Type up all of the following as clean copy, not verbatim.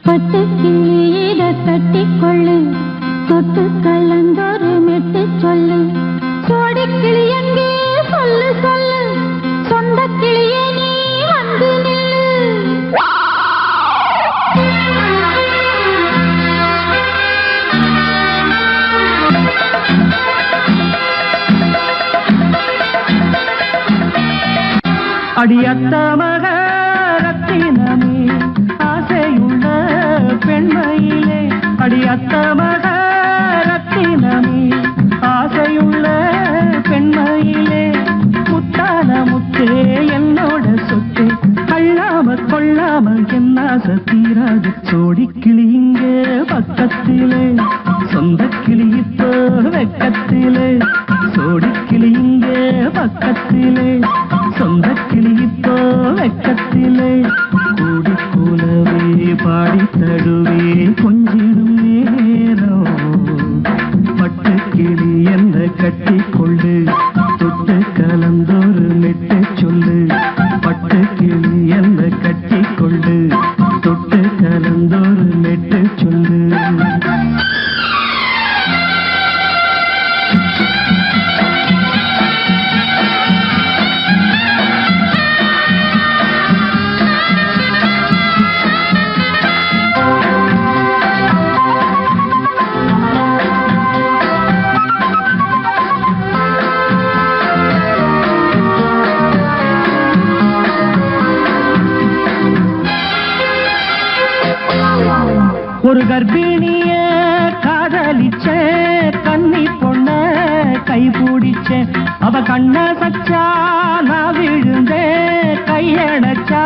பட்டு கிளியிட கட்டிக்கொள்ளு தொட்டு கலந்தொரு மெட்டு சொல்லு சோடி கிளி எங்கே சொல்லு சொல்லு சொந்த கிளியே நீ வந்து நில்லு அடியத்த மக ரத்தினமே ஆசையுள்ள பெண்மையிலே அடியத்த மக ரத்தினமே ஆசையுள்ள பெண்மையிலே முத்தான முத்தே என்னோட சொத்து அள்ளாம கொள்ளாம என்ன தீராது சோடி கிளி இங்கே பக்கத்திலே சொந்த கிளி இப்போ வெக்கத்திலே சோடி கிளி இங்கே பக்கத்திலே சொந்த கிளி இப்போ வெக்கத்திலே கூடி கூலவே பாடி தடுவே கொஞ்சிடும் நேரம் பட்டு கிளி என்ன கட்டி கொள்ளு தொட்டு கலந்தொரு மெட்டு சொல்லு பட்டு கிளி என்ன கட்டி கொள்ளு தொட்டு கலந்தொரு மெட்டு சொல்லு ஒரு கர்ப்பிணிய காதலிச்ச கண்ணி பொண்ண கை பிடிச்ச அவ கண்ண சச்சா நான் விழுந்தேன் கையடைச்சா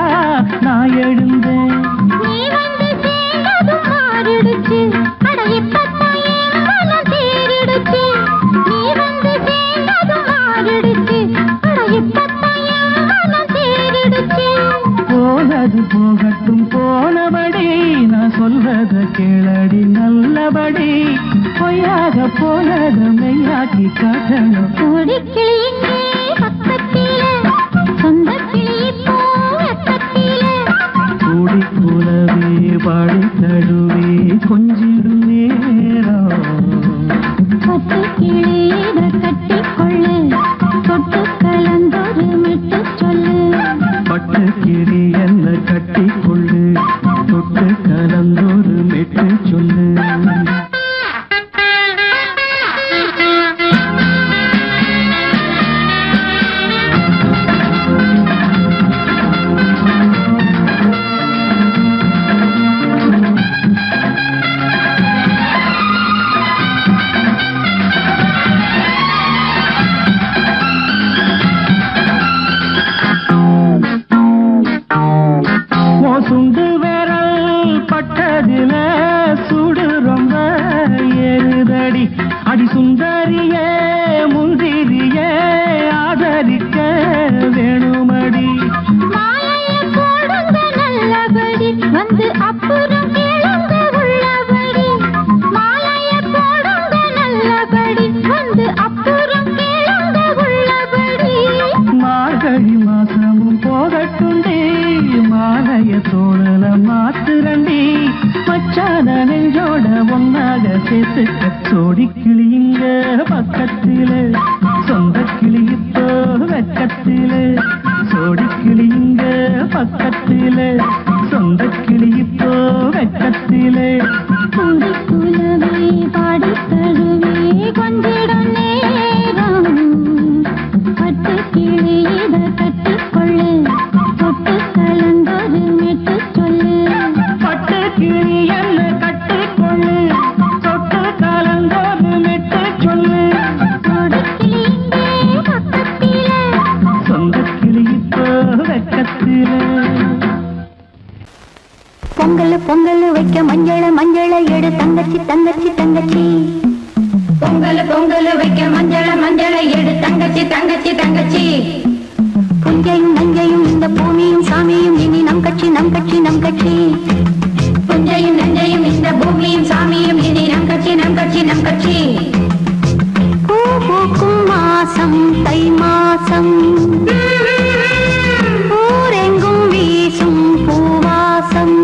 நான் எழுந்தேன் நீ வந்து சேர்ந்ததும் மாறிடுச்சு அட இப்பத்தான் என் மனம் தேறிடுச்சு நீ வந்து சேர்ந்ததும் மாறிடுச்சு அட இப்பத்தான் என் மனம் தேறிடுச்சு போனது போகட்டும் போனபடி நான் சொல்வத கேளடி நல்லபடி பொய்யாக போனத மெய்யாக்கி காட்டணும் சோடி கிளி இங்கே பக்கத்திலே சொந்த கிளி இப்போ வெக்கத்திலே கூடி கூலவே பாடி தடுவே கொஞ்சிடும் நேரம் பட்டு கிளியிட கட்டிக்கொள்ளு தொட்டு கலந்தொரு மெட்டு சொல்லு பட்டு கிளி என்ன கட்டி கொள்ளு தொட்டு கலந்தொரு மெட்டு சொல்லு சுண்டு விரல் பட்டதில சுடு ரொம்ப ஏறுதடி அடி சுந்தரியே முந்திரியே ஆதரிக்க வேணுமடி மாலையை போடுங்க நல்லபடி வந்து அப்புறம் கேளுங்க உள்ளபடி மாலையை போடுங்க நல்லபடி வந்து அப்புறம் கேளுங்க உள்ளபடி மார்கழி மாசமும் போகட்டுண்டி மாலைய தோழல மாத்துரண்டி மச்சான நெஞ்சோட ஒன்னாக சேர்த்துக்க சோடி கிளிங்க பக்கத்திலே சொந்த கிளி இப்போ வெக்கத்திலே சோடி கிளிங்க பக்கத்திலே சொந்த கிளி இப்போ வெக்கத்திலே குந்தி குலவை பாடி தழுவே கொஞ்சிடும் நேரம் பட்டு கிளியிட கட்டிக்கொள்ளு தொட்டு கலந்தொரு மெட்டு சொல்லு பட்டு கிளி என்ன கட்டிக்கொள்ளு தொட்டு கலந்தொரு மெட்டு சொல்லு சோடி கிளி இங்கே பக்கத்திலே சொந்த கிளி இப்போ வெக்கத்திலே பொங்கல் பொங்கல் வைக்க மஞ்சள மஞ்சள எடு தங்கச்சி தங்கச்சி தங்கச்சி பொங்கல் பொங்கல் வைக்க மஞ்சள மஞ்சள எடு தங்கச்சி தங்கச்சி தங்கச்சி புஞ்சையும் நஞ்சையும் இந்த பூமியும் சாமியும் இனி நம் கட்சி நம் கட்சி நம் கட்சி புஞ்சையும் நஞ்சையும் இந்த பூமியும் சாமியும் இனி நம் கட்சி நம் கட்சி நம் கட்சி பூ பூக்கும் மாசம் தை மாசம் ஊரெங்கும் வீசும் பூவாசம்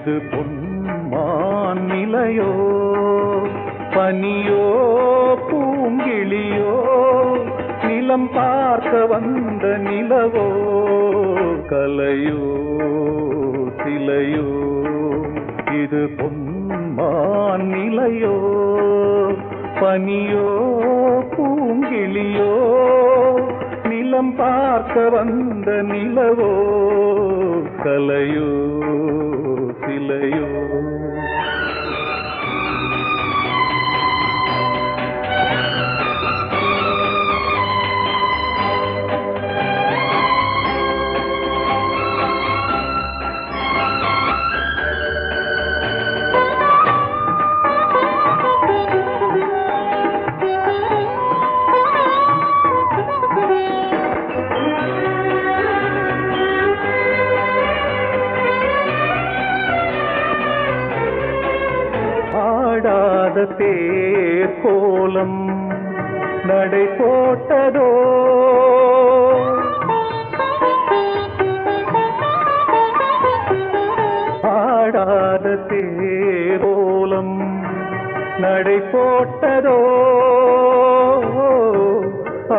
இது பொன்மான் நிலையோ பனியோ பூங்கிளியோ நிலம் பார்க்க வந்த நிலவோ கலையோ சிலையோ இது பொன்மான் நிலையோ பனியோ பூங்கிளியோ நிலம் பார்க்க வந்த நிலவோ கலையோ சிலையோ தேர் கோலம் நடை போட்டதோ ஆடாத தேர் கோலம் நடை போட்டதோ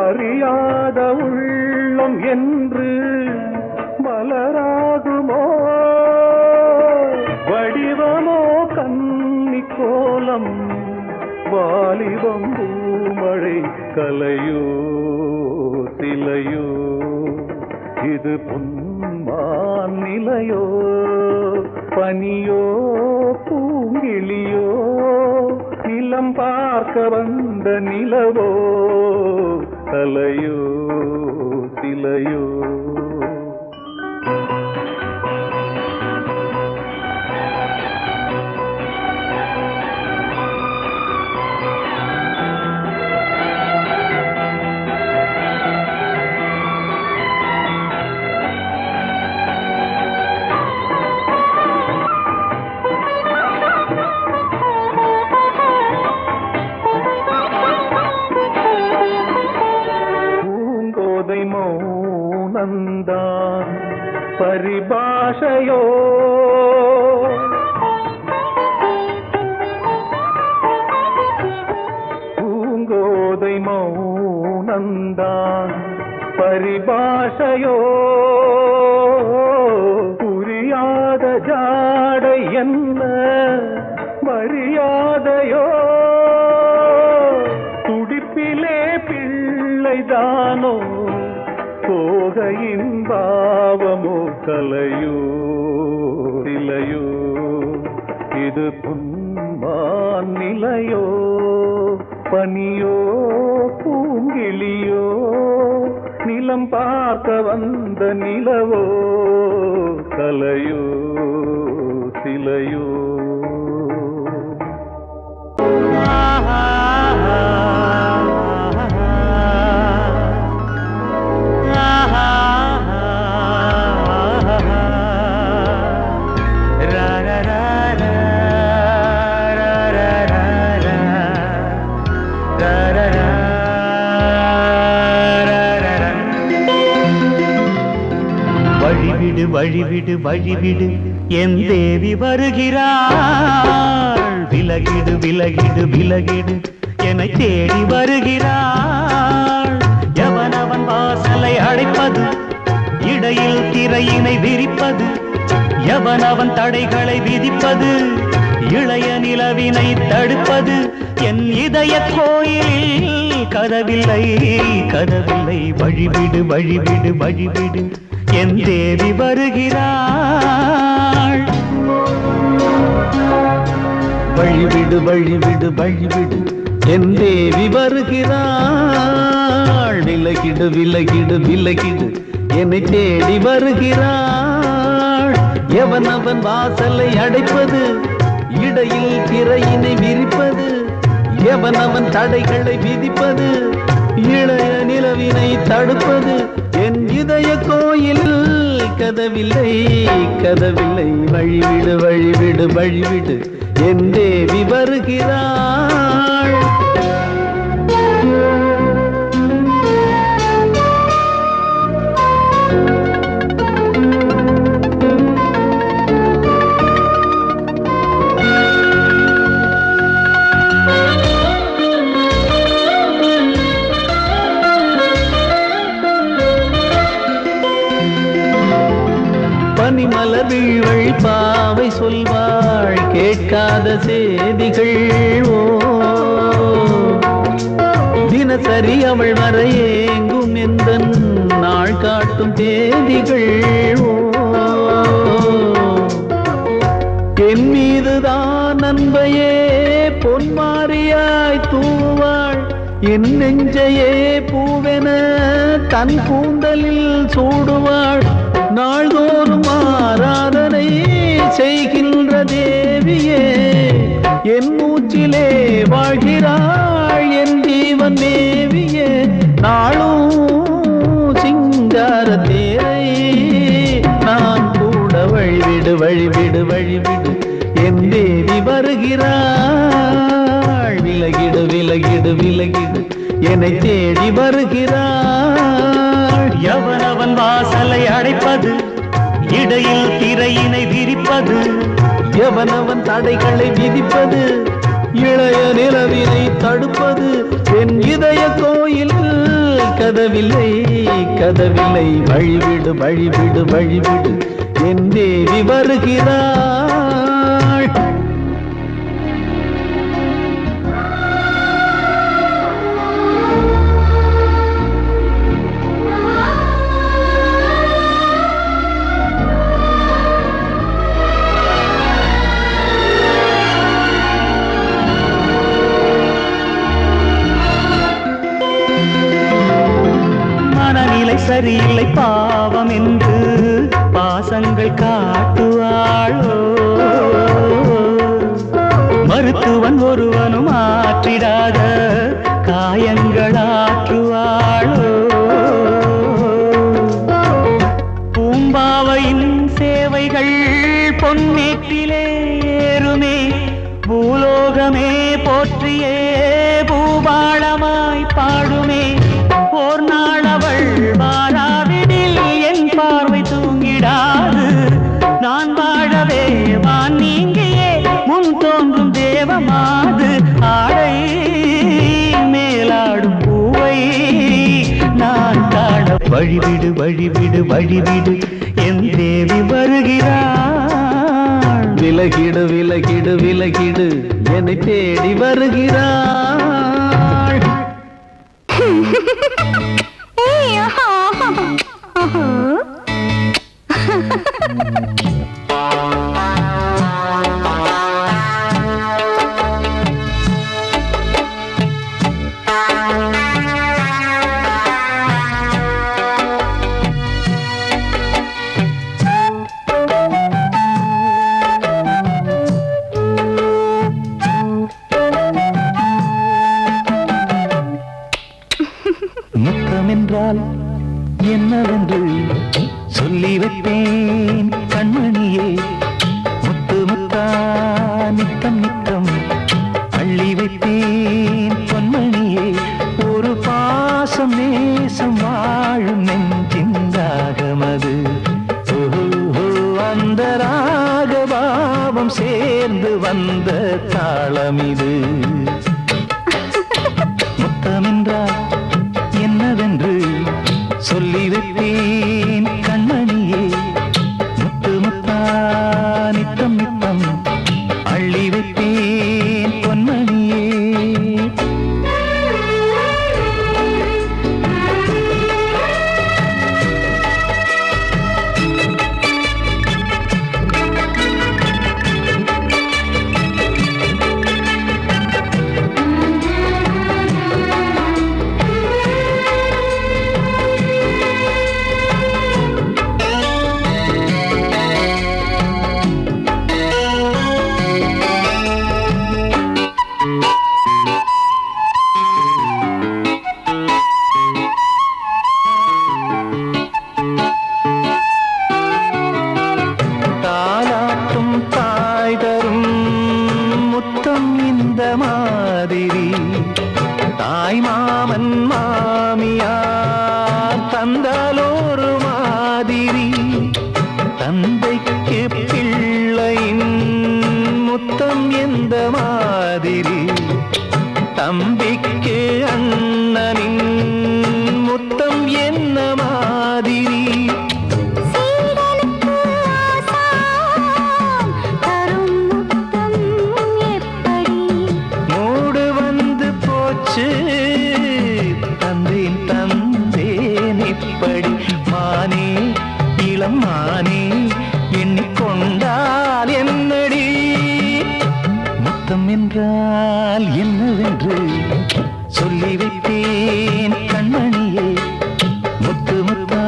அறியாத உள்ளம் என்று மலராகுமோ வடிவமோ கன்னி கோலம் வாலிபம் பூமழை கலையோ சிலையோ இது பொன்மான் நிலையோ பனியோ பூங்கிளியோ நிலம் பார்க்க வந்த நிலவோ கலையோ சிலையோ மௌனந்தான் பரிபாஷையோ பூங்கோதை மௌனந்தான் பரிபாஷையோ புரியாத ஜாடை என்ன மரியாதையோ துடிப்பிலே பிள்ளைதானோ சோகையின் பாவமோ கலையோ சிலையோ இது பொன்மான் நிலையோ பனியோ பூங்கிளியோ நிலம் பார்க்க வந்த நிலவோ கலையோ சிலையோ வழிவிடு வழிவிடு என் தேவி வருகிறாள் விலகிடு விலகிடு விலகிடு என்னை தேடி வருகிறாள் எவனவன் வாசலை அடைப்பது இடையில் திரையினை விரிப்பது எவனவன் தடைகளை விதிப்பது இளைய நிலவினை தடுப்பது என் இதய கோயிலில் கதவில்லை கதவில்லை வழிவிடு வழிவிடு வழிவிடு என் தேவி வருகிறாள் வழிவிடு வழிவிடு வழிவிடு என் தேவி வருகிறாள் விலகிடு விலகிடு விலகிடு என்னை தேடி வருகிறாள் எவனவன் வாசலை அடைப்பது இடையில் திரையினை விரிப்பது எவனவன் தடைகளை விதிப்பது இளைய நிலவினை தடுப்பது என் இதய கோயில் கதவில்லை கதவில்லை வழிவிடு வழிவிடு வழிவிடு என் தேவி வருகிறாள் வீழ்வழி பாவை சொல்வாள் கேட்காத செய்திகள். ஓ தினசரி அவள் வர ஏங்கும் எந்த நாள் காட்டும் தேதிகள். ஓ என் மீதுதான் அன்பையே பொன்மாரியாய் தூவாள், என் நெஞ்சையே பூவென தன் கூந்தலில் சூடுவாள். நாள்தோறும் ஆராதனை செய்கின்ற தேவியே, என் மூச்சிலே வாழ்கிறாள் என் ஜீவன் தேவியே. நாளும் சிங்கார தேரை நான் கூட வழிவிடு வழிவிடு வழிவிடு என் தேவி வருகிறாள். விலகிடு விலகிடு விலகிடு என்னை தேடி வருகிறாள். எவனவன் வாசலை அடைப்பது, இடையில் திரையினை விரிப்பது, எவனவன் தடைகளை விதிப்பது, இளைய நிலவினை தடுப்பது. என் இதய கோயில் கதவில்லை கதவில்லை, வழிவிடு வழிவிடு வழிவிடு என் தேவி வருகிறாள். சரியில்லை பாவம் என்று பாசங்கள் காட்டுவாளோ, மருத்துவன் ஒருவனும் ஆற்றிடாத காயங்களாற்றுவாளோ. பூம்பாவையின் சேவைகள் பொன்னேற்றிலே ஏறுமே, பூலோகமே போற்றியே பூபாளமாய் பாடுமே. ஓர் நாள் அவள் வாராவிடில் என் பார்வை தூங்கிடாது, நான் வாழவே வான் நீங்கியே முன் தோன்றும் தேவமாது. ஆடை மேலாடும் பூவை நான் காண வழிவிடு வழிவிடு வழிவிடு என் தேவி வருகிறாள். விலகிடு விலகிடு விலகிடு என்னை தேடி வருகிறாள். முத்தமென்றால் என்னவென்று சொல்லி வைப்பேன் கண்மணியே. முத்து முத்தா நித்தம் நித்தம் அள்ளி வைப்பேன் பொன்மணியே. ஒரு பாசம் நேசம் வாழும் நெஞ்சிந்தாகமது. அந்த ராகபாவம் சேர்ந்து வந்த தாளமிது. முத்தமென்றால் என்னவென்று சொல்லி வைப்பேன் கண்மணியே. முத்து முத்தா நித்தம் நித்தம் அள்ளி வைப்பேன் பொன்மணியே. தாய் மாமன் மாமியார் தந்தாலோரு மாதிரி. தந்தைக்கு பிள்ளையின் முத்தம் எந்த மாதிரி. தம்பிக்கு அண்ணனின் முத்தம் என்ன மாதிரி. சீடனுக்கு ஆசான் எப்படி மானே இளம் மானே எண்ணிக்கொண்டால் என்னடி முத்தம் என்றால் என்னவென்று சொல்லி வைத்தேன் கண்மணியே முத்து முத்தா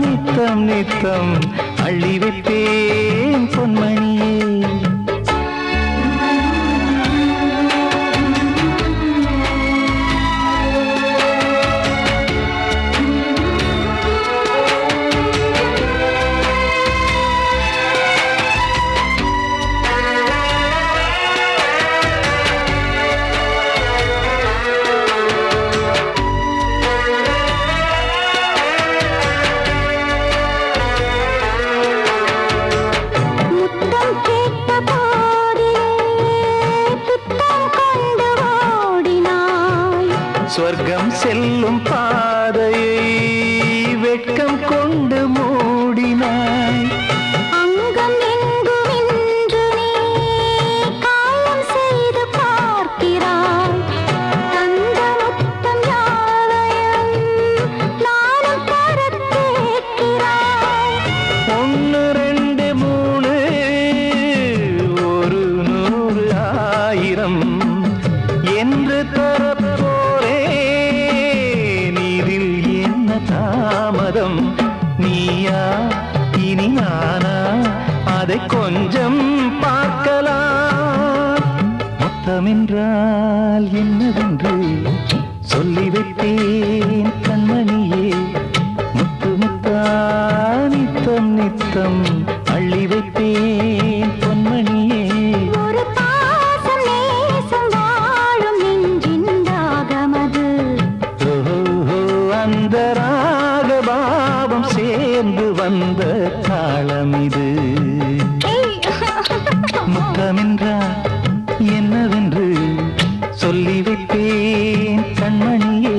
நித்தம் நித்தம் அள்ளி வைத்தேன் பொன்மணியே சொர்க்கம் செல்லும் பாதையை வெட்கம் கொண்டு மூடினாய் அங்கம் எங்கும் இன்று நீ காயம் செய்து பார்க்கிறாய் தந்த முத்தம் யாவையும் நானும் தரக் கேட்கிறாய் 1 2 3 ஒரு 100 1000 என்று தாமதம் நீயா இனி நானா அதை கொஞ்சம் பார்க்கலாம் முத்தமென்றால் என்னவென்று சொல்லி வைத்தேன் கண்மணியே முத்து முத்தா நித்தம் நித்தம் அள்ளி வைத்தேன் பொன்மணியே ஒரு பாசம் நேசம் வாழும் நெஞ்சின் ராகமது அந்த ராகபாவம் சேர்ந்து வந்த தாளம் இது முத்தமென்றால் என்னவென்று சொல்லி வைத்தேன் கண்மணியே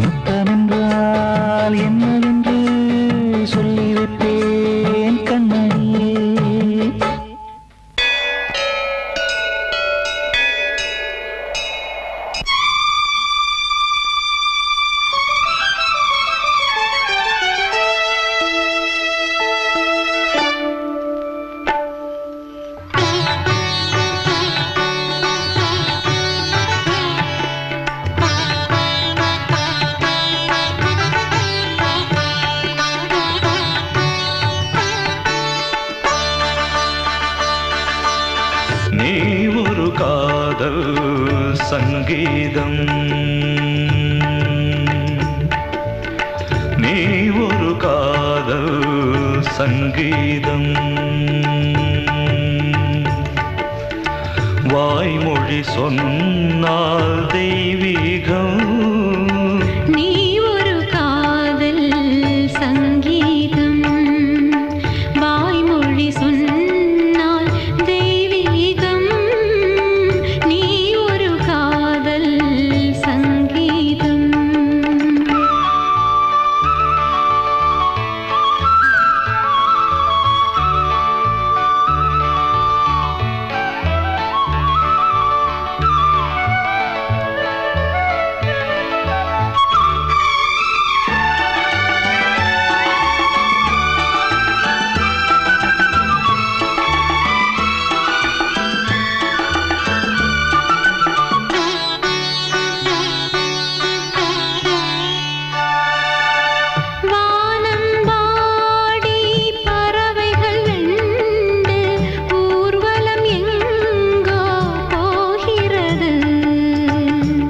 முத்தமென்றால் என்னவென்று சொல்லி வைத்தேன் கண்மணியே நீ ஒரு காதல் சங்கீதம் நீ ஒரு காதல் சங்கீதம் வாய்மொழி சொன்னால் தெய்வீகம் நீ ஒரு காதல் சங்கீதம் வாய்மொழி சொன்னால் தெய்வீகம் நீ ஒரு காதல் சங்கீதம்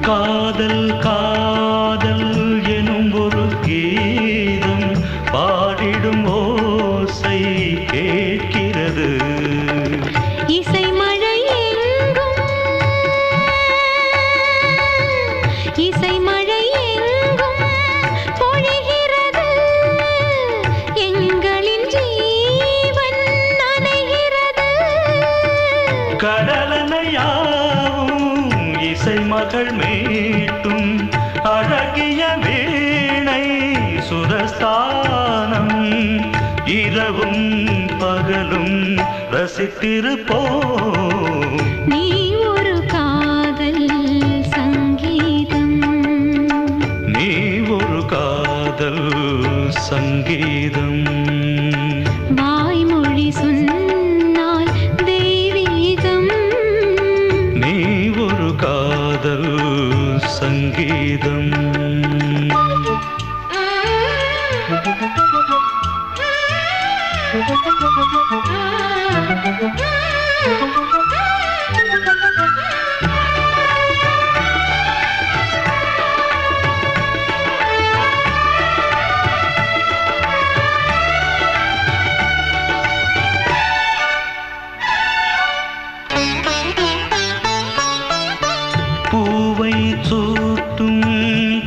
காதல் காதல் எனும் ஒரு கீதம் பாடிடும் ஓசை கேட்கிறது இசை மழை எங்கும் இசை மழை எங்கும் பொழிகிறது எங்களின் ஜீவன் நனைகிறது கடலனையாவும் இசை மகள் மீட்டும் அழகிய வீணை சுரஸ்தானம் இரவும் பகலும் ரசித்திருப்போம் நீ ஒரு காதல் சங்கீதம் நீ ஒரு காதல் சங்கீதம். வாய்மொழி சொன்னால் தெய்வீகம், நீ ஒரு காதல் சங்கீதம். பூவை சூட்டும்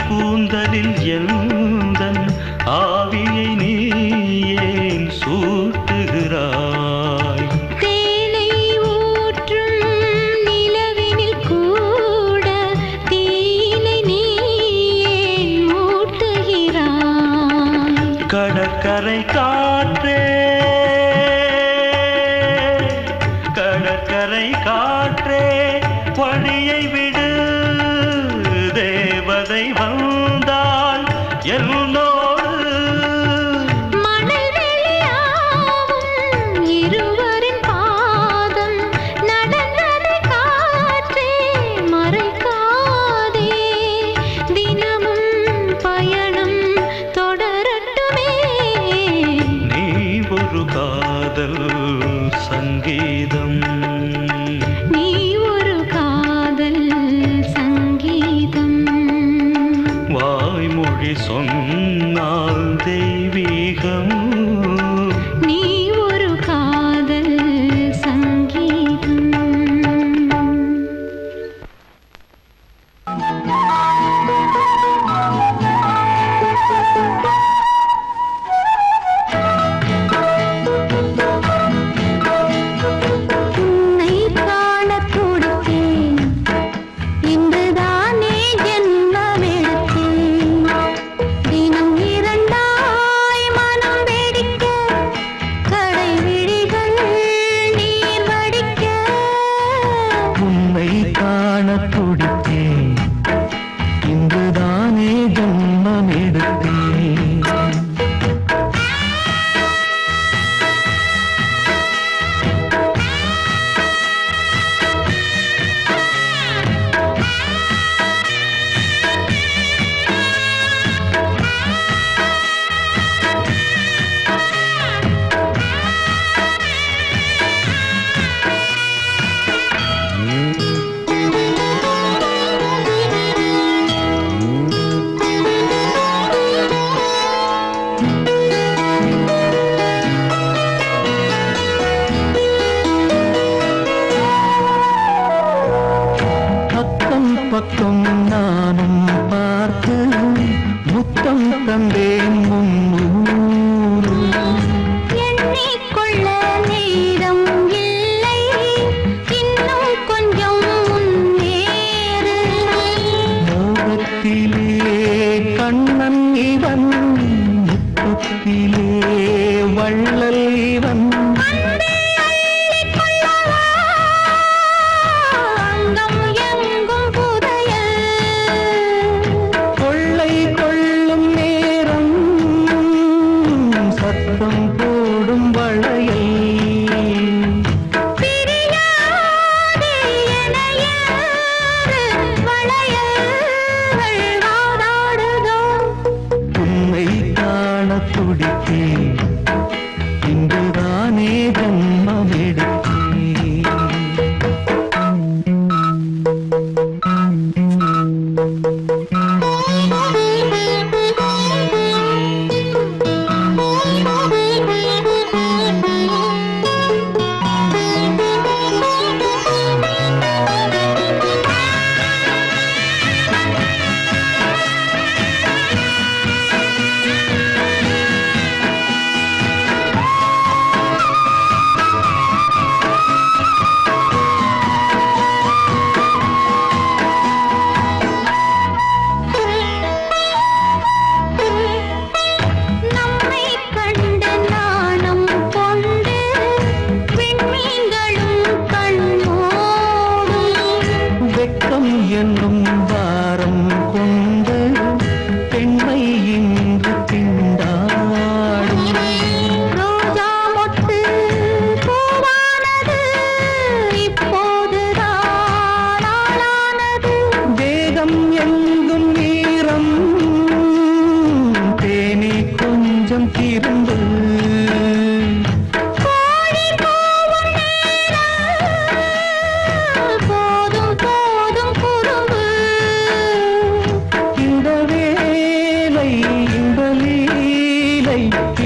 கூந்தலில் எந்தன் ஆவியை நீ ஏன் சூட்டுகிறாய்? தேனை ஊற்றும் நிலவினில் கூட தீனை நீ ஏன் மூட்டுகிறாய்? கடற்கரை காற்றே, கடற்கரை காற்றே வழியை விடு, தேவதை வந்தால் என்னோடு. மணல் வெளியாகும் இருவரின் பாதம் நடந்ததை காற்றே மறைக்காதே, தினமும் பயணம் தொடரட்டுமே. நீ ஒரு காதல் சங்கீதம். நீ ஒரு காதல் சங்கீதம். வாய்மொழி சொன்னால் தெய்வீகம். நீ ஒரு காதல் சங்கீதம். உன்னை காணத் துடித்தேன், இன்றுதானே ஜென்மமெடுத்தேன். தினம் இரண்டாய் மனம் வெடிக்க, கடை விழிகள் நீர் வடிக்க. உன்னை காண துடித்தேன், இன்றுதானே ஜன்மம் எடுத்தேன். அக்கம் பக்கம் நானும் பார்த்து முத்தம் தந்தேன் முன்னூறு. எண்ணிக்கொள்ள நேரம் இல்லை, இன்னும் கொஞ்சம் முன்னேறு. மோகத்திலே கண்ணன் இவன், முத்தத்திலே வள்ளல் இவன். அங்கம் எங்கும் புதையல், கொள்ளை கொள்ளும் நேரம் சத்தம் போடும் வளையல். பிரியாதே என யாரு வளையல்கள் வாதாடுதோ. உன்னை காண துடித்தேன், இன்றுதானே ஜன்மம் எடுத்தேன்.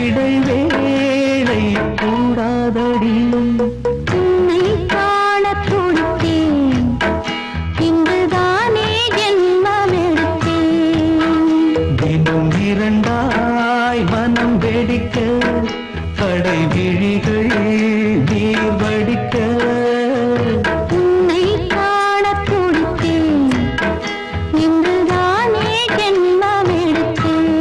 இடைவேளை கூடாதடி. உன்னை காண துடித்தேன், இங்குதானே ஜென்மமெடுத்தேன். தினம் இரண்டாய் மனம் வெடிக்க, கடை விழிகள் நீர் வடிக்க. உன்னை காண துடித்தேன், இங்குதானே ஜென்மமெடுத்தேன்.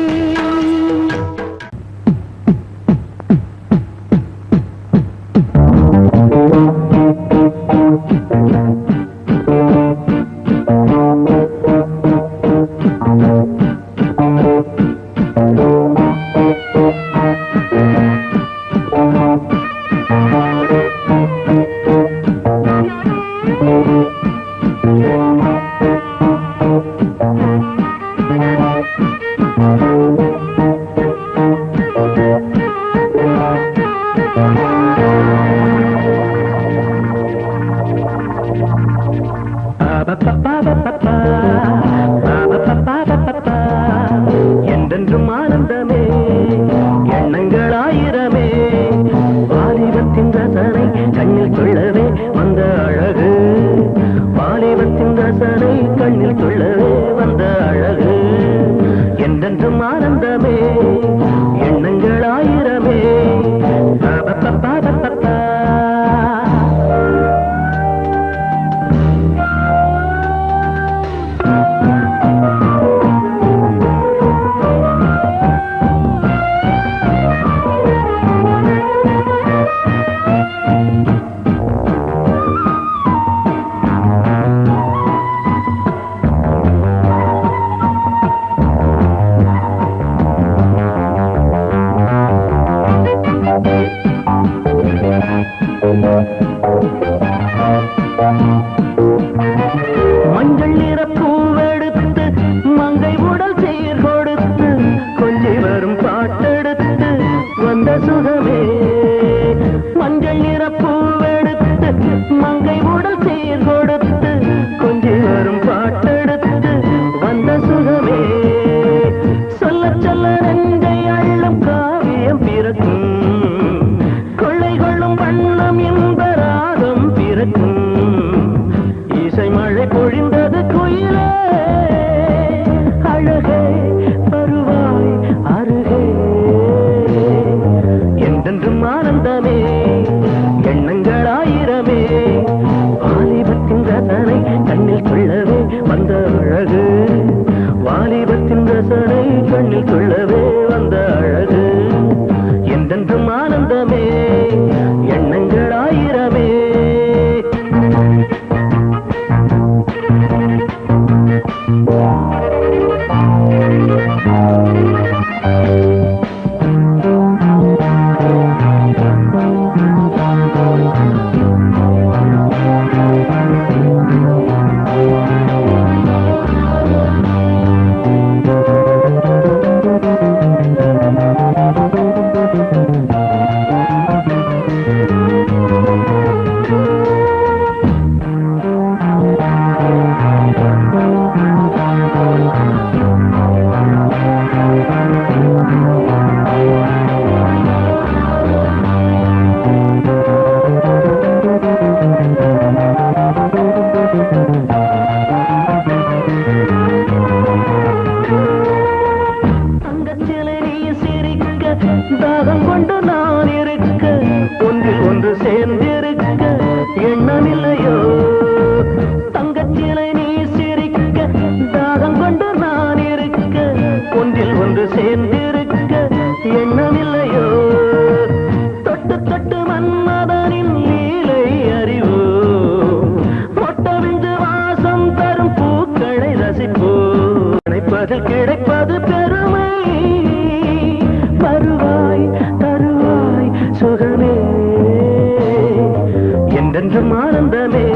என்றென்றும் ஆனந்தமே, எண்ணங்கள் ஆயிரமே, வாலிபத்தின் ரசனை கண்ணில் கொள்ளவே வந்த அழகு, வாலிபத்தின் ரசனை கண்ணில் கொள்ளவே வந்த அழகு. என்றென்றும் ஆனந்தமே, எண்ணங்கள் ஆயிரமே. மஞ்சள் நிற பூவெடுத்து மங்கை உடல் சீர் கொடுத்து கொஞ்சி வரும் பாட்டெடுத்து வந்த சுகமே. மஞ்சள் நிற பூவெடுத்து மங்கை உடல் சீர் கொடுத்து கொஞ்சி வரும் பாட்டெடுத்து வந்த சுகமே. சொல்ல சொல்ல நெஞ்சை அள்ளும் காவியம் பிறக்கும், கொள்ளை கொள்ளும் வண்ணம் என்ப ராகம் பிறக்கும். இசை மழை பொழிந்தது குயிலே, அழகே வருவாய் அருகே. என்றென்றும் ஆனந்தமே, எண்ணங்கள் ஆயிரமே, வாலிபத்தின் ரசனை கண்ணில் கொள்ளவே வந்த அழகு, வாலிபத்தின் ரசனை கண்ணில் கொள்ளவே வந்த அழகு. என்றென்றும் ஆனந்தமே, எண்ணங்கள் ஆயிரமே. தாகம் கொண்டு நான் இருக்க, ஒன்றில் ஒன்று சேர்ந்திருக்க எண்ணமில்லையோ. தங்கச்சிலை நீ சிரிக்க, தாகம் கொண்டு நான் இருக்க, ஒன்றில் ஒன்று சேர்ந்திருக்க எண்ணமில்லையோ. தொட்டு தொட்டு மன்மதனின் லீலை அறிவோ, மொட்டவிந்து வாசம் தரும் பூக்களை ரசிப்போ. நினைப்பதில் கிடைப்பது பெருமை, வருவாய் தருவாய் சுகமே. என்றென்றும் ஆனந்தமே,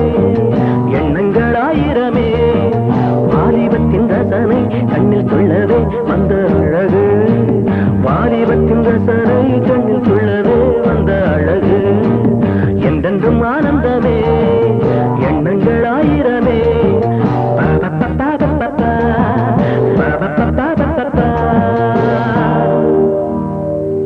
எண்ணங்கள் ஆயிரமே, வாலிபத்தின் ரசனை கண்ணில் கொள்ளவே வந்த அழகு, வாலிபத்தின் ரசனை கண்ணில் கொள்ளவே வந்த அழகு. என்றென்றும் ஆனந்தமே, எண்ணங்கள் ஆயிரமே. பா. 「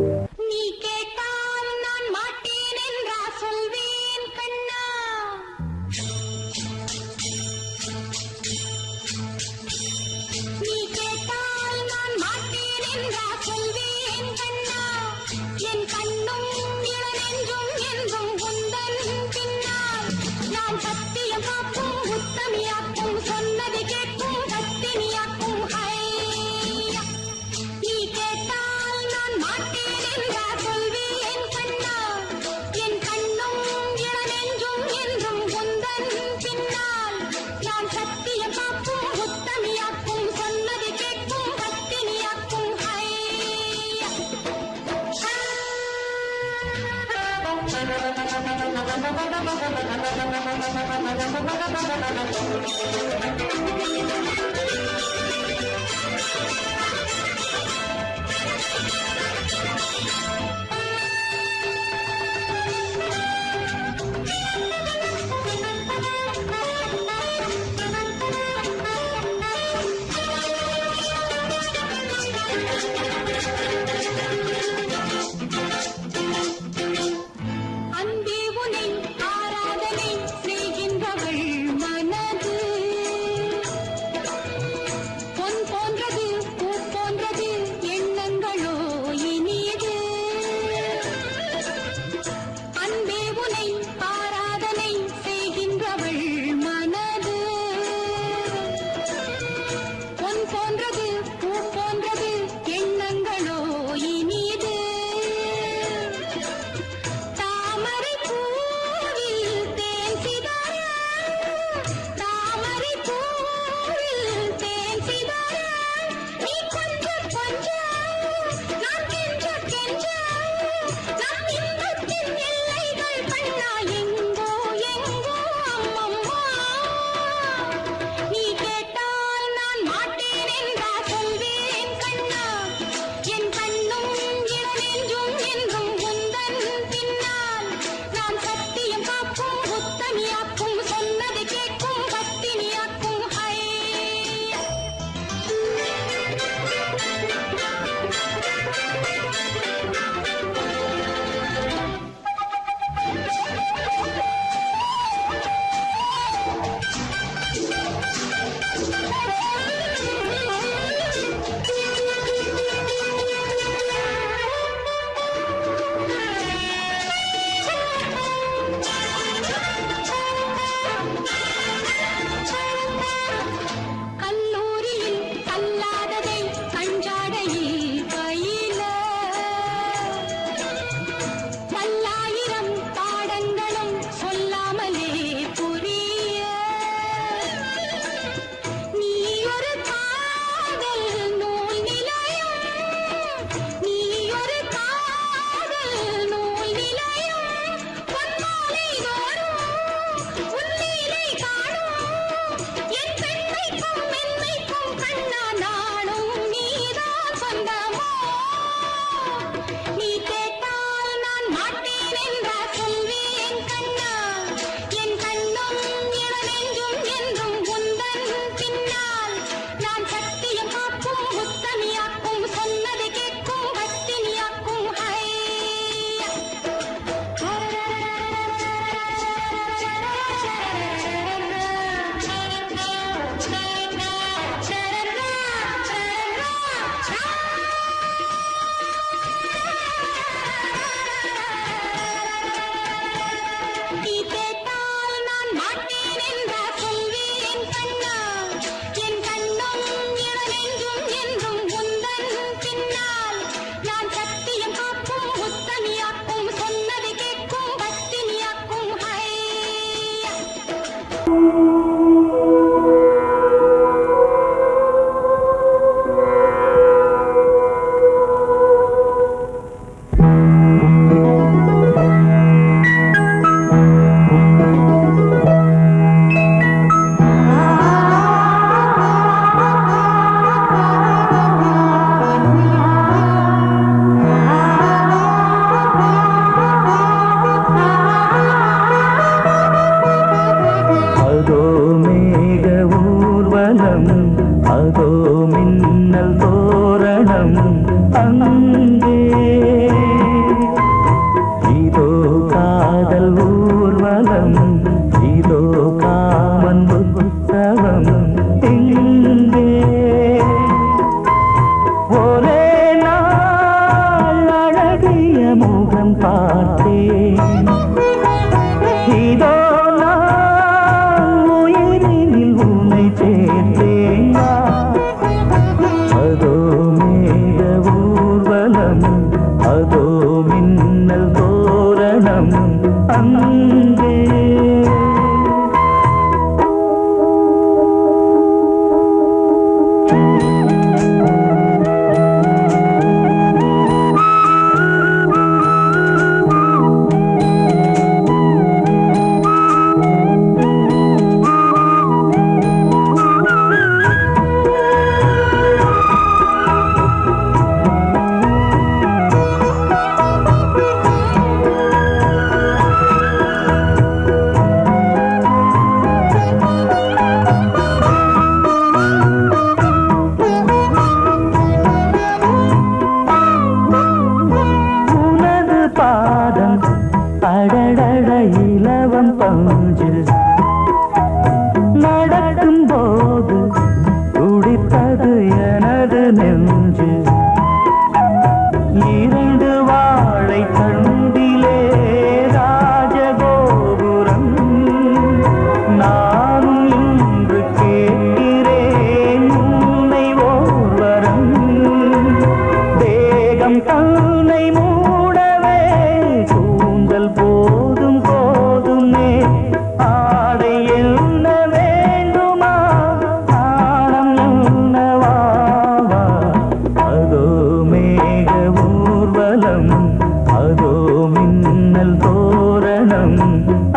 தோரணம் அதோ மின்னல் தோரணம்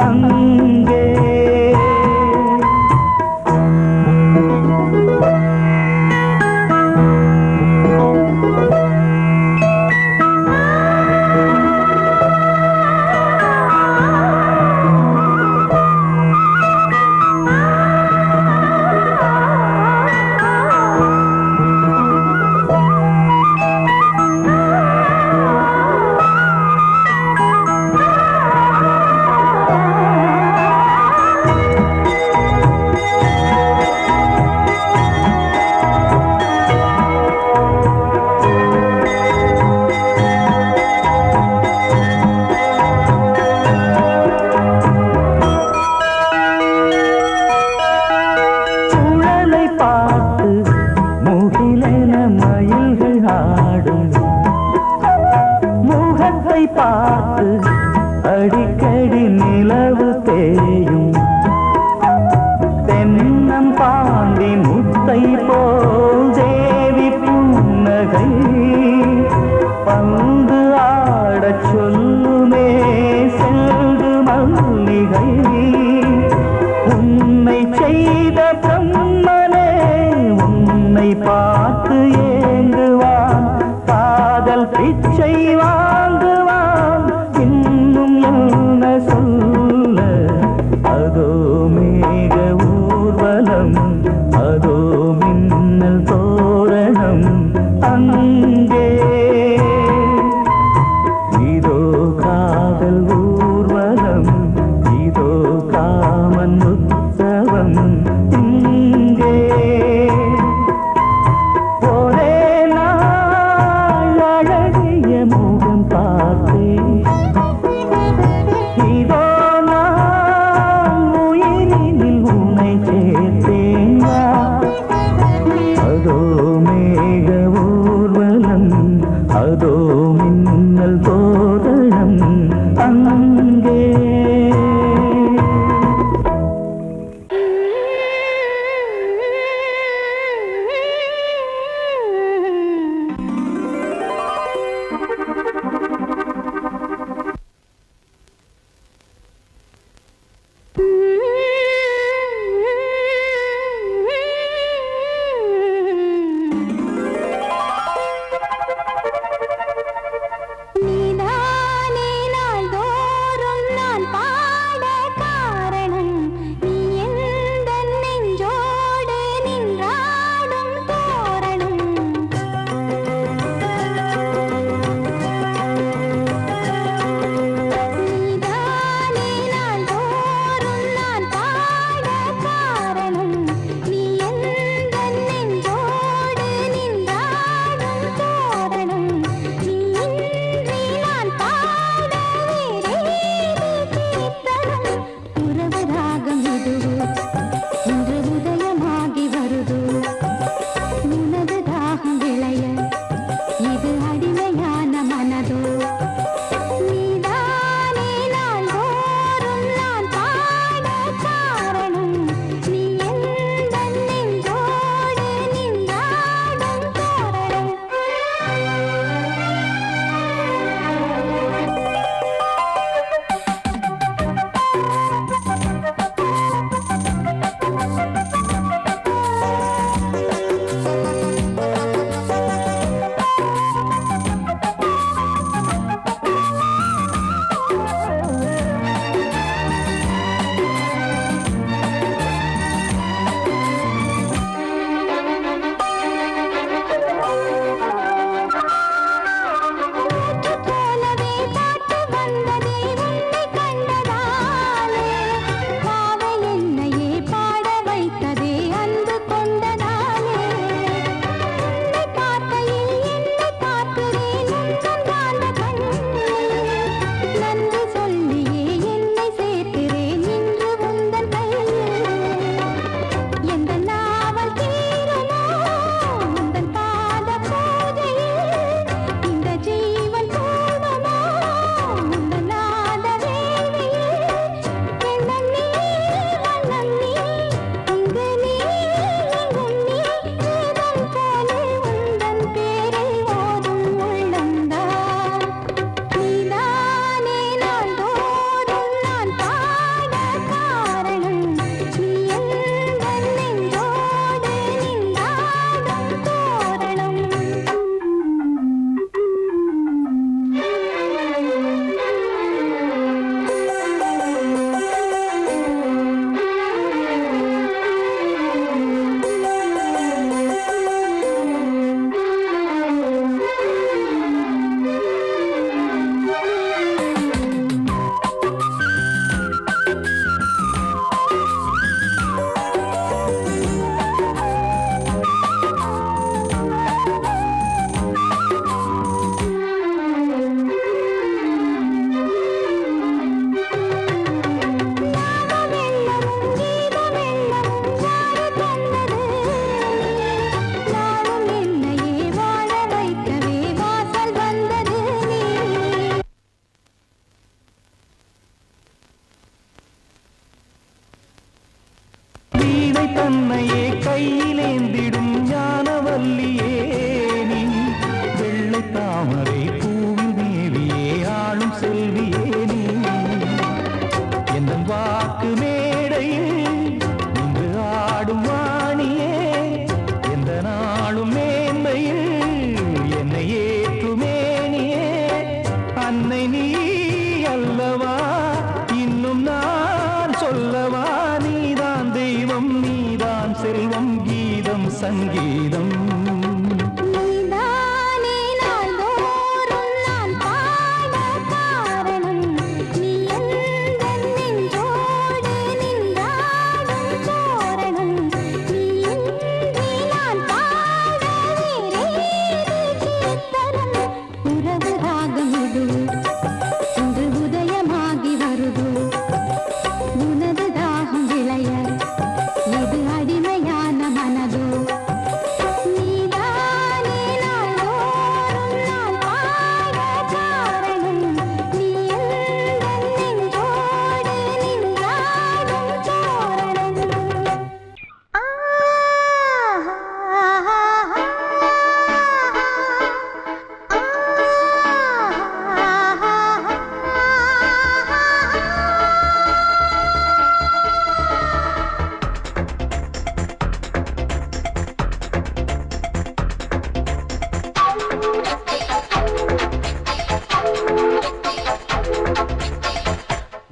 அங்கே பார்த்து அடிக்கடி நிலவு தேயும் தென்னம் பாண்டி முத்தை போல் தேவி புன்னகை பந்து ஆடச் சொல்லுமே செல்கு மல்லிகை உன்னை செய்த பிரம்மனே உன்னை பார்த்து ஏங்குவான் காதல் பிச்சை வாங்குவான் இன்னும் என்ன சொல்ல அதோ மேக ஊர்வலம் அதோ மின்னல் தோரணம் அங்கே இதோ காதல் ஊர்வலம் இதோ காமன் உற்சவம் இங்கே ஒரே நாள் அழகிய முகம் பார்த்தேன் இதோ நான் உயிரினில் உன்னை சேர்த்தேன் அதோ மேக ஊர்வலம் அதோ மின்னல் தோரணம் அங்கே நீதான்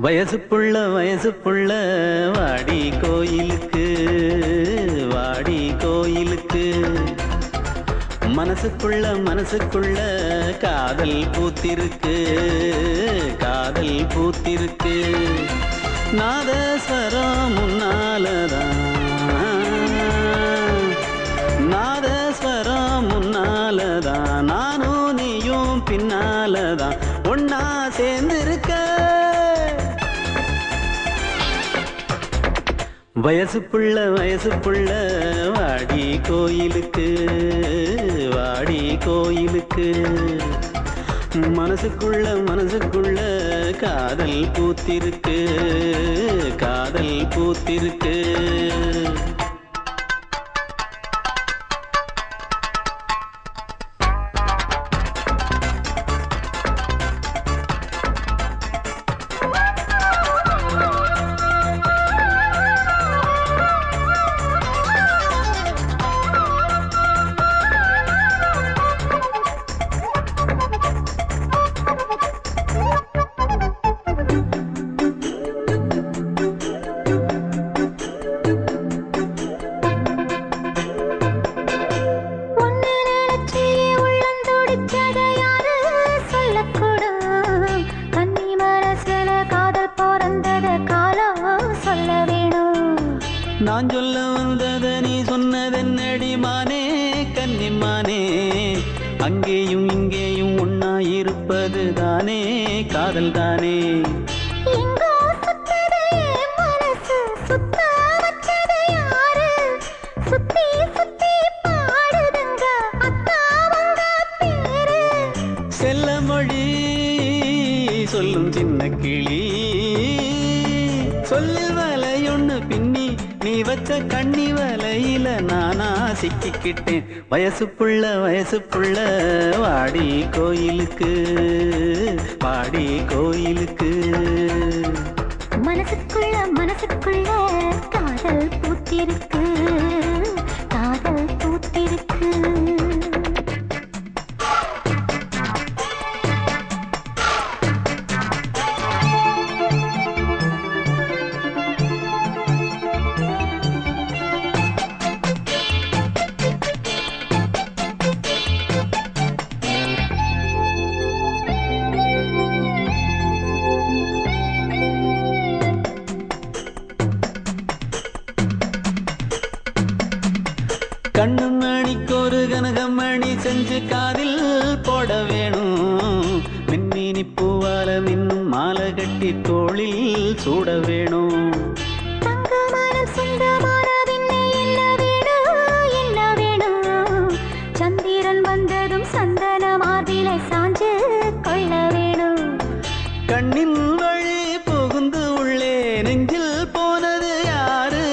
வயசு புள்ள வாடி கோயிலுக்கு வாடி கோயிலுக்கு மனசுக்குள்ள காதல் பூத்திருக்கு காதல் பூத்திருக்கு நாதஸ்வரம் முன்னாலதான் நாதஸ்வரம் முன்னாலதான் நானும் நீயும் பின்னாலதான் ஒன்னா சேர்ந்திருக்க வயசு புள்ள வாடி கோயிலுக்கு வாடி கோயிலுக்கு மனசுக்குள்ள காதல் பூத்திருக்கு காதல் பூத்திருக்கு நான் சொல்ல வந்தத நீ சொன்னதென்னடி மானே கன்னிமானே அங்கேயும் இங்கேயும் ஒன்னா இருப்பது தானே காதல் தானே செல்ல மொழி சொல்லும் சின்ன கிளி சொல்லில் வலையொன்னு பின்னி நீ வச்ச கண்ணி வலையில நானா சிக்கிக்கிட்டேன் வயசு புள்ள வாடி கோயிலுக்கு வாடி கோயிலுக்கு மனசுக்குள்ள காதல் பூத்திருக்கு காதல் பூத்திருக்கு கண்ணு மணிக்கு ஒரு கனகமணி செஞ்சு காதில் போட வேணும் மின்மினி பூவால மின்னும் மாலை கட்டி தோளில் சூட வேணும் சந்திரன் வந்ததும் சந்தன மார்பிலை சாஞ்சு கொள்ள வேணும் கண்ணின் வழி புகுந்து உள்ளே நெஞ்சில் போனது யாரு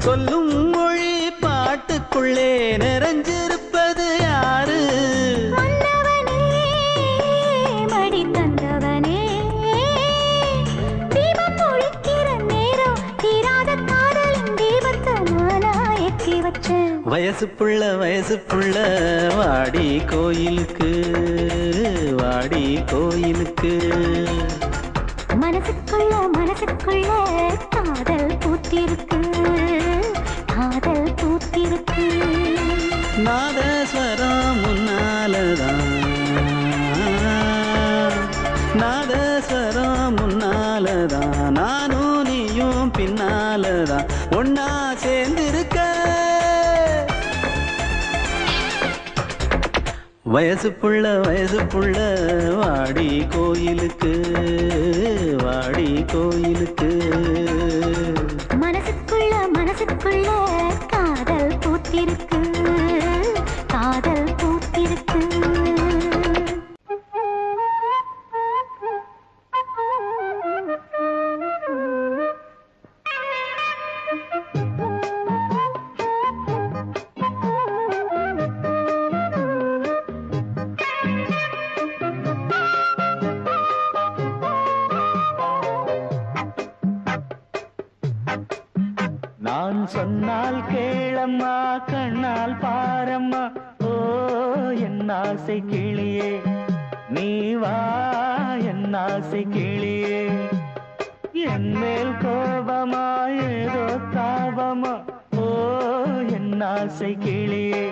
சொல்லும் மொழி பாட்டுக்குள்ளே நிறைஞ்சிருப்பது யாரு மடி தந்தவனே தீபம் ஒழிக்கிற நேரம் தீராத காதலின் தீபத்தை நானா ஏற்றி வச்சேன் வயசு புள்ள வாடி கோயிலுக்கு வாடி கோயிலுக்கு மனசுக்குள்ள காதல் பூத்திருக்கு காதல் பூத்திருக்கு நாதஸ்வரம் முன்னாலதான் நாதஸ்வரம் முன்னாலதான் நானும் நீயும் பின்னாலதான் ஒன்னா சேர்ந்திருக்க வயசு புள்ள வாடி கோயிலுக்கு வாடி கோயிலுக்கு மனசுக்குள்ள காதல் பூத்திருக்கு காதல் பூத்திருக்கு நான் சொன்னால் கேளம்மா கண்ணால் பாரம்மா ஓ என் ஆசை கிளியே நீ வா என் ஆசை கிளியே என் மேல் கோபமா ஏதோ தாபமா ஓ என் ஆசை கிளியே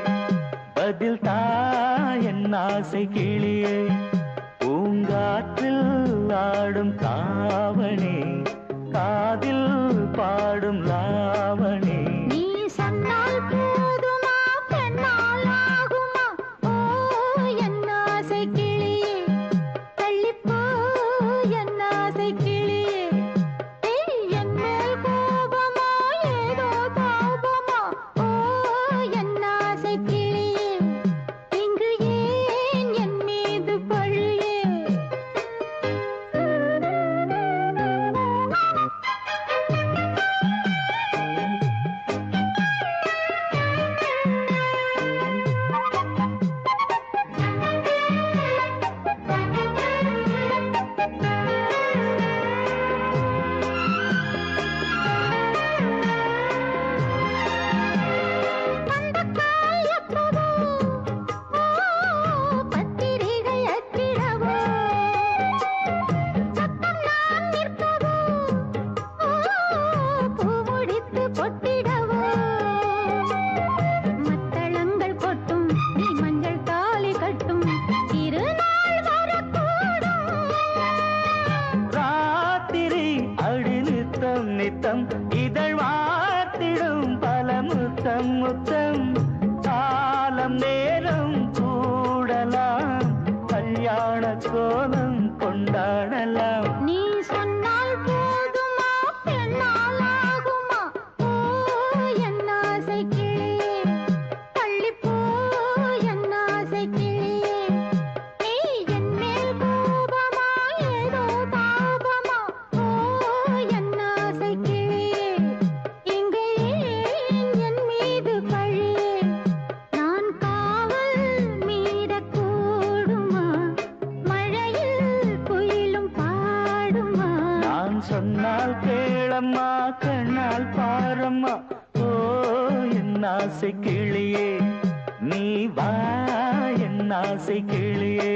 பதில் தா என் ஆசை கிளியே பூங்காற்றில் ஆடும் தாவணி காதில் பாடும் லாவணி நீ சொன்னால் போதுமா பெண்ணால் ஆகுமா ஓ என் ஆசை கிளியே தள்ளிப்போ என் ஆசை கிளியே என் மேல் கோபமா ஏதோ தாபமா ஓ என் ஆசை கிளியே இங்கு ஏன் என் மீது பழியே நித்தம் இதழ் வாத்திடும் பல முத்தம் முத்தம் காலம் நேரம் கூடலாம் கல்யாண கோலம் கொண்டாடலாம் நீ சொன்னால் போதுமா பெண்ணால் ஆகுமா ஓ என் ஆசை கிளியே தள்ளிப்போ என் ஆசை கிளியே நீ என் மேல் கோபமா ஏதோ தாபமா ஓ என் ஆசை கிளியே இங்கே என் மீது பழியே நான் காவல் மீறக்கூடுமா மழையில் குயிலும் பாடுமா நான் சொன்னால் கேளம்மா கண்ணால் பாரம்மா ஓ என் ஆசை கிளியே நீ வா என் ஆசை கிளியே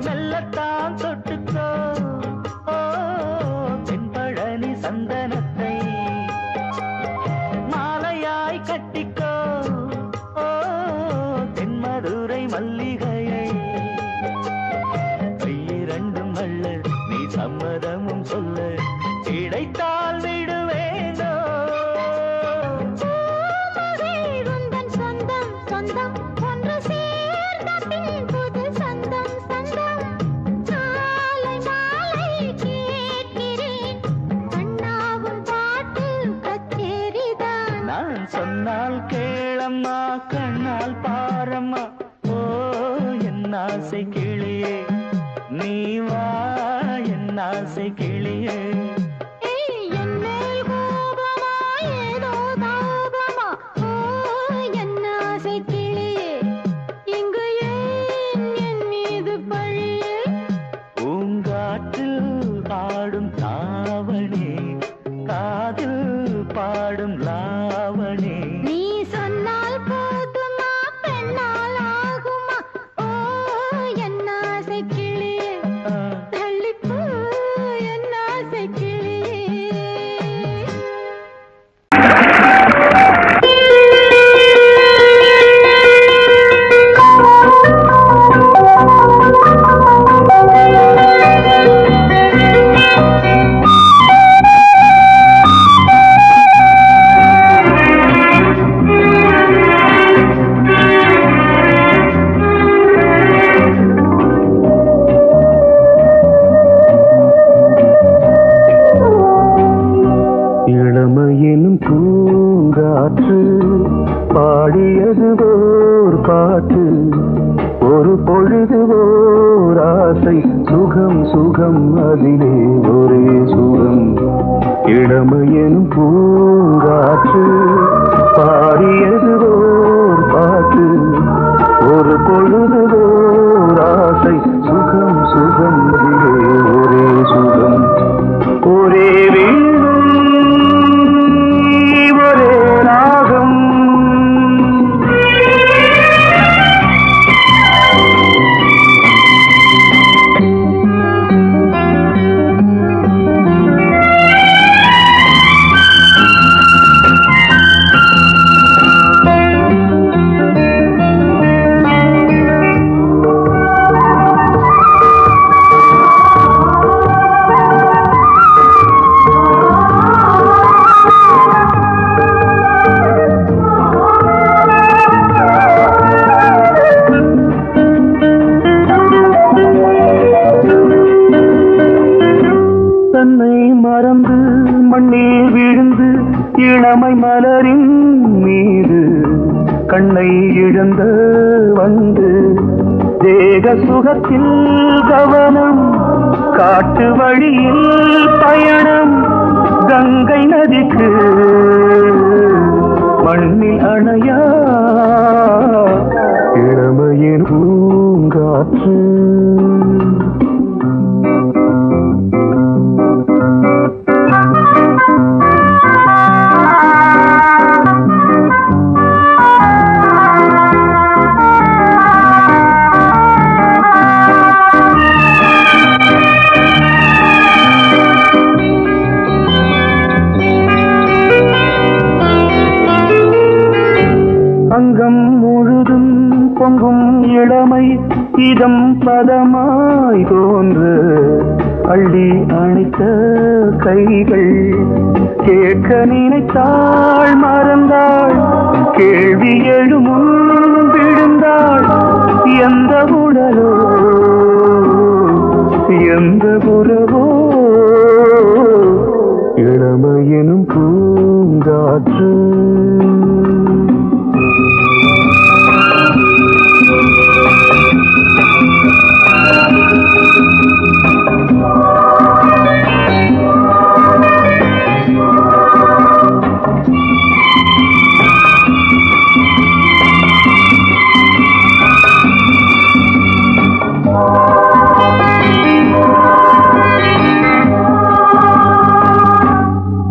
மெல்லத்தான் தொட்டுக்கோ ஓ தென்பழனி சந்தனத்தை மாலையாய் கட்டிக்கோ ஓ தென்மதுரை மல்லிகையை கையிரண்டும் அள்ள நீ சம்மதமும் சொல்ல கிடைத்தால் விடுவேனோ உந்தன் சொந்தம் சொந்தம் ஒன்று சேர்ந்த பின் புது சொந்தம் சொந்தம் மாலை மாலை கேட்கிறேன் கண்ணாவும் பாட்டு கச்சேரிதான் நான் சொன்னால் கேளம்மா கண்ணால் பாரம்மா ஓ என் ஆசை கிளியே நீ வா என் ஆசை கிளியே என் மேல் கோபமா ஏதோ தாபமா ஓ என் ஆசை கிளியே இங்கு ஏன் என் மீது பழியே பூங்காற்றில் பாடும் தாவணி காதில் பாடும் லாவணி நீ சொன்னால் போதுமா பெண்ணால் ஆகுமா ஓ என் ஆசை கிளியே தள்ளிப்போ என் ஆசை சுகம் சுகம் அதிலே ஒரே சுகம் இளமையெனும் பூங்காற்று பாடியது ஓர் பாட்டு ஒரு பொழுதுவோர் ஆசை சுகம் சுகம் அதிலே ஒரே சுகம் ஒரே வீணை ஒரே ராகம் இளமை மலரின் மீது கண்ணை இழந்த வந்து தேக சுகத்தில் கவனம் காட்டு வழியில் பயணம் கங்கை நதிக்கு மண்ணில் அணையா இளமையின் பூங்காற்று அங்கம் முழுதும் பொங்கும் இளமை இதம் பதமாய் தோன்று அள்ளி அணைத்த கைகள் கேட்க நினைத்தாள் மறந்தாள் கேள்வி எழுமுன் விழுந்தாள் எந்த உடலோ எந்த புறவோ இளமையெனும் பூங்காற்று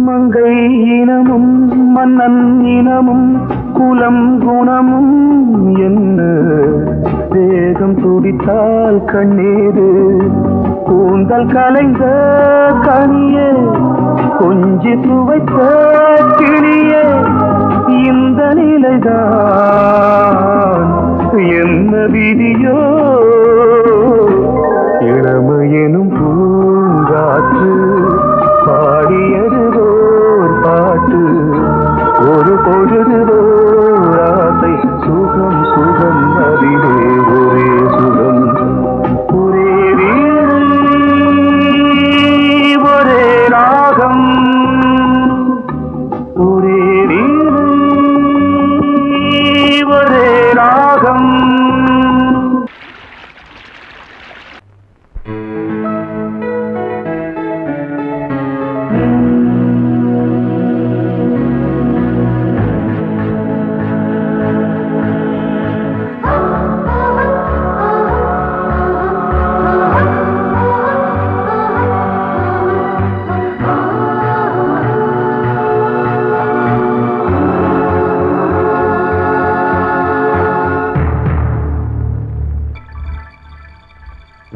மங்கை இனமும் மன்னன் இனமும் குலம் குணமும் என்ன தேகம் துடித்தால் கண்ணீரு கூந்தல் கலைந்த கனியே கொஞ்சி துவைத்த கிளியே இந்த நிலைதான் என்ன விதியோ இளமையெனும் பூங்காற்று பாடியது ஓர் பாட்டு ஒரு பொழுதுவோர் ஆசை சுகம் சுகம் அதிலே ஒரே சுகம் ஒரே வீணை ஒரே ராகம் ஒரே வீணை ஒரே ராகம்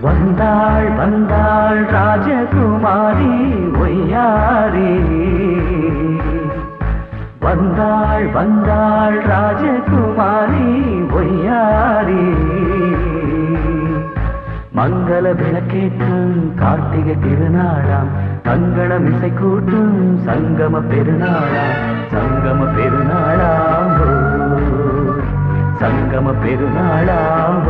வந்தாள் வந்தாள் ராஜகுமாரி ஒய்யாரி வந்தாள் வந்தாள் ராஜகுமாரி ஒய்யாரி மங்கள விளக்கேற்றும் கார்த்திகை திருநாளாம் மங்களம் இசை கூட்டும் சங்கம பெருநாளாம் சங்கம பெருநாளாம் சங்கம பெருநாளாம்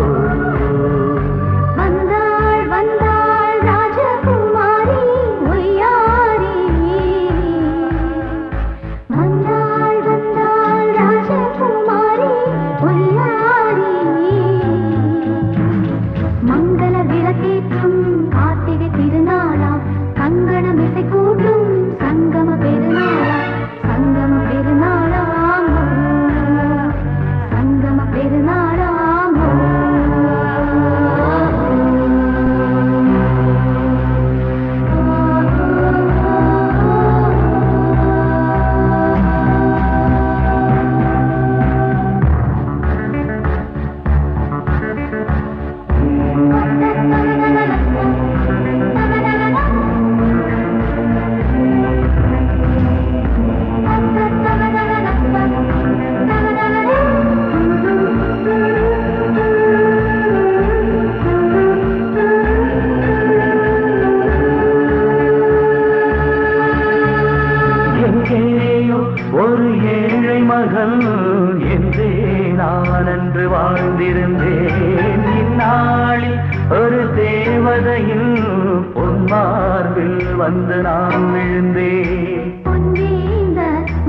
மங்கள விளக்கேற்றும் மகள் என்றே நான் அன்று வாழ்ந்திருந்தேன். இந்நாளில் ஒரு தேவதையில் பொன்மார்பில் வந்து நான் விழுந்தேன். பொன்னேந்த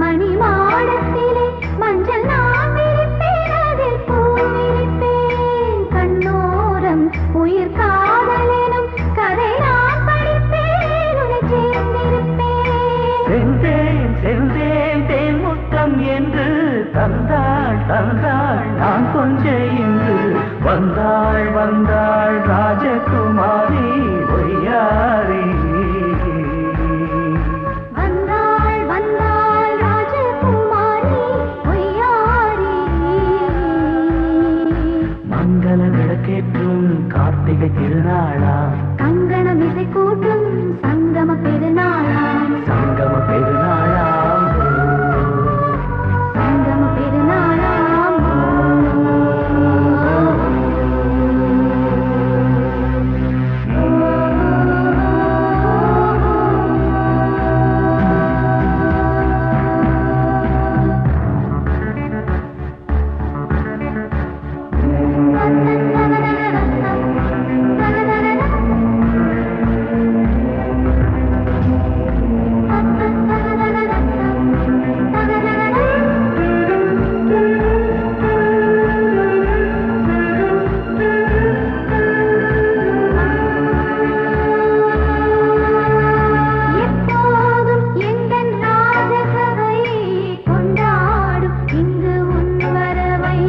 மணி மாடத்திலே மஞ்சள் நான் விரிப்பேன், அதில் பூ விரிப்பேன். கண்ணோரம் உயிர் காதலெனும் கதை நான் படிப்பேன், உன்னை சேர்ந்திருப்பேன். சென்றேன் சென்றேன் தேன் முத்தம் என்று தந்தாள் தந்தாள் நான் கொஞ்ச இன்று வந்தாள் வந்தாள் ராஜகுமாரி ஒய்யாரி. வந்தாள் வந்தாள் ராஜகுமாரி ஒய்யாரி. மங்கள விளக்கேற்றும் கார்த்திகை திருநாளா, கங்கணம் இசை கூட்டும் சங்கம பெருநாளாம். சங்கம பெருநாளாம் சங்கம பெருநாளாம். எப்போதும் எந்தன் ராஜசபை கொண்டாடும் இங்கு உன் வரவை.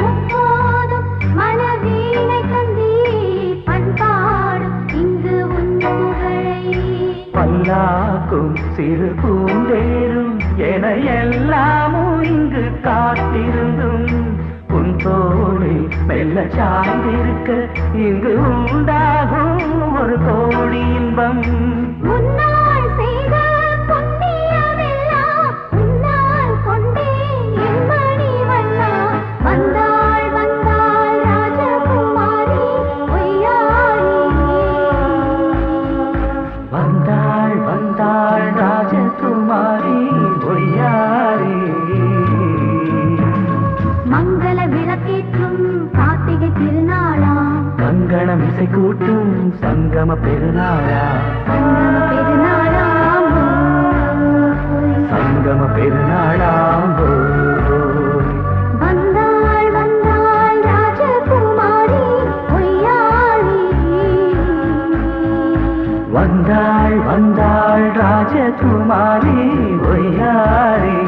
முப்போதும் மனவீணை தந்தி பண்பாடும் இங்கு உன் புகழை. பல்லாக்கும் சிறு பூந்தேரும் என எல்லாமும் இங்கு காத்திருந்தும் உன் தோளில் மெல்ல சாய்ந்திருக்க இங்கு உண்டாகும் ஒரு கோடி இன்பம். முன்னால் செய்த புண்ணியமெல்லாம் உன்னால் கொண்டேன் என் மணி வண்ணா. வந்தாள் வந்தாள் ராஜகுமாரி ஒய்யாரி. வந்தாள் வந்தாள் ராஜகுமாரி ஒய்யாரி. மங்கள விளக்கேற்றும் கார்த்திகை திருநாளாம். கங்கணம் இசை கூட்டும் சங்கம பெருநாளா, சங்கம பெருநாளாம். சங்கம பெருநாளாம் வந்தாள் வந்தாள் ராஜகுமாரி ஒய்யாரி. வந்தாள் வந்தாள் ராஜகுமாரி ஒய்யாரி.